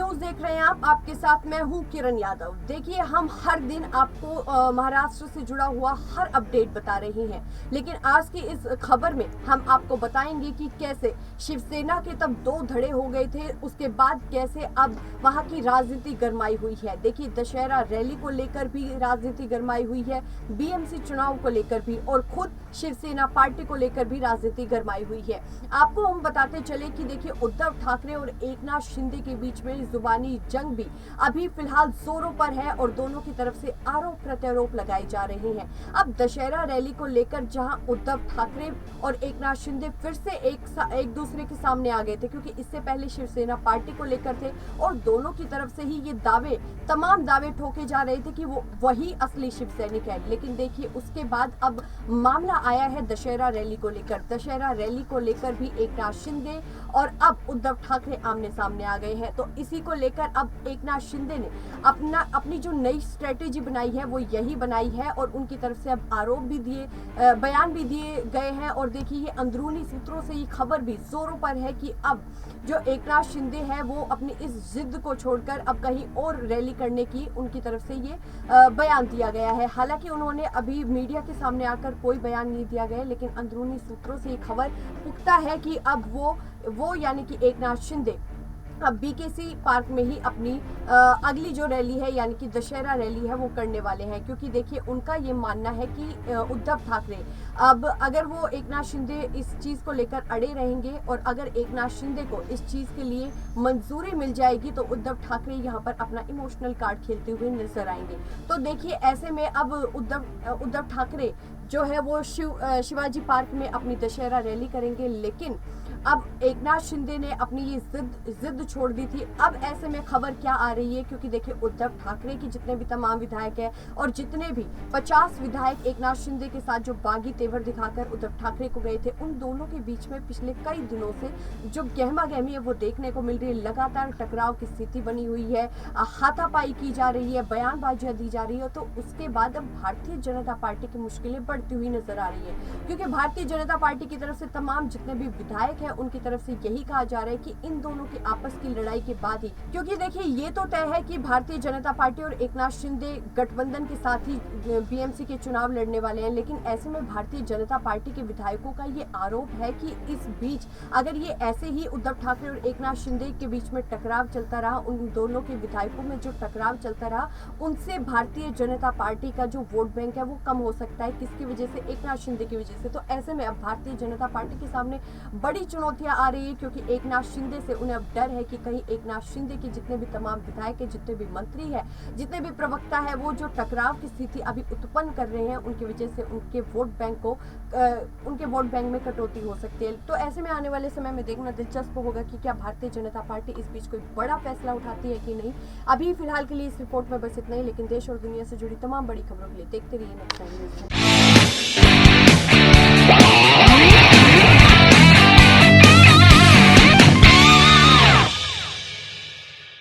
News देख रहे हैं आप, आपके साथ मैं हूं किरण यादव। देखिए, हम हर दिन आपको महाराष्ट्र से जुड़ा हुआ हर अपडेट बता रहे हैं, लेकिन आज की इस खबर में हम आपको बताएंगे कि कैसे शिवसेना के तब दो धड़े हो गए थे, उसके बाद कैसे अब वहां की राजनीति गरमाई हुई है। देखिए, दशहरा रैली को लेकर भी राजनीति गरमाई हुई है, बीएमसी चुनाव को लेकर भी, और खुद शिवसेना पार्टी को लेकर भी राजनीति गरमाई हुई है। आपको हम बताते चले कि देखिए, उद्धव ठाकरे और एकनाथ शिंदे के बीच में जुबानी जंग भी अभी फिलहाल जोरों पर है और दोनों की तरफ से आरोप प्रत्यारोप लगाए जा रहे हैं। अब दशहरा रैली को लेकर जहां उद्धव ठाकरे और एकनाथ शिंदे फिर से एक दूसरे के सामने आ गए थे, क्योंकि इससे पहले शिवसेना पार्टी को लेकर थे और दोनों की तरफ से ही ये तमाम दावे ठोके जा रहे थे कि वो वही असली शिव सैनिक है। लेकिन देखिए, उसके बाद अब मामला आया है दशहरा रैली को लेकर। दशहरा रैली को लेकर भी एकनाथ शिंदे और अब उद्धव ठाकरे आमने सामने आ गए हैं। तो इसी को लेकर अब एकनाथ शिंदे ने अपनी जो नई स्ट्रेटेजी बनाई है वो यही बनाई है, और उनकी तरफ से अब आरोप भी बयान भी दिए गए हैं। और देखिए, ये अंदरूनी सूत्रों से ये खबर भी जोरों पर है कि अब जो एकनाथ शिंदे है वो अपनी इस जिद को छोड़कर अब कहीं और रैली करने की उनकी तरफ से ये बयान दिया गया है। हालांकि उन्होंने अभी मीडिया के सामने आकर कोई बयान नहीं दिया गया, लेकिन अंदरूनी सूत्रों से ये खबर पुख्ता है कि अब वो यानी कि एकनाथ शिंदे अब बीकेसी पार्क में ही अपनी अगली जो रैली है यानी कि दशहरा रैली है वो करने वाले हैं। क्योंकि देखिए, उनका ये मानना है कि उद्धव ठाकरे अब अगर वो एकनाथ शिंदे इस चीज़ को लेकर अड़े रहेंगे और अगर एकनाथ शिंदे को इस चीज़ के लिए मंजूरी मिल जाएगी तो उद्धव ठाकरे यहाँ पर अपना इमोशनल कार्ड खेलते हुए नजर आएंगे। तो देखिए, ऐसे में अब उद्धव ठाकरे जो है वो शिवाजी पार्क में अपनी दशहरा रैली करेंगे, लेकिन अब एकनाथ शिंदे ने अपनी ये जिद छोड़ दी थी। अब ऐसे में खबर क्या आ रही है, क्योंकि देखिए, उद्धव ठाकरे के जितने भी तमाम विधायक हैं और जितने भी 50 विधायक एकनाथ शिंदे के साथ जो बागी तेवर दिखाकर उद्धव ठाकरे को गए थे, उन दोनों के बीच में पिछले कई दिनों से जो गहमा गहमी है वो देखने को मिल रही है। लगातार टकराव की स्थिति बनी हुई है, हाथापाई की जा रही है, बयानबाजियां दी जा रही है। तो उसके बाद अब भारतीय जनता पार्टी की मुश्किलें बढ़ती हुई नजर आ रही है, क्योंकि भारतीय जनता पार्टी की तरफ से तमाम जितने भी विधायक हैं उनकी तरफ से यही कहा जा रहा है कि इन दोनों की आपस की लड़ाई के बाद ही, क्योंकि देखिए, ये तो तय है कि भारतीय जनता पार्टी और एकनाथ शिंदे गठबंधन के साथ ही बीएमसी के चुनाव लड़ने वाले हैं। लेकिन ऐसे में भारतीय जनता पार्टी के विधायकों का ये आरोप है कि इस बीच अगर ये ऐसे ही उद्धव ठाकरे और एकनाथ शिंदे के बीच में टकराव चलता रहा, उन दोनों के विधायकों में जो टकराव चलता रहा, उनसे भारतीय जनता पार्टी का जो वोट बैंक है वो कम हो सकता है। किसकी वजह से? एकनाथ शिंदे की वजह से। तो ऐसे में अब भारतीय जनता पार्टी के सामने बड़ी चुनौतियां आ रही है, क्योंकि एकनाथ शिंदे से उन्हें अब डर है कि कहीं एकनाथ शिंदे के जितने भी तमाम विधायक है, जितने भी मंत्री है, जितने भी प्रवक्ता है, वो जो टकराव की स्थिति अभी उत्पन्न कर रहे हैं, उनकी वजह से उनके वोट बैंक में कटौती हो सकती है। तो ऐसे में आने वाले समय में देखना दिलचस्प होगा कि क्या भारतीय जनता पार्टी इस बीच कोई बड़ा फैसला उठाती है कि नहीं। अभी फिलहाल के लिए इस रिपोर्ट में बस इतना ही, लेकिन देश और दुनिया से जुड़ी तमाम बड़ी खबरों के लिए देखते रहिए नेक्स्ट टाइम न्यूज़।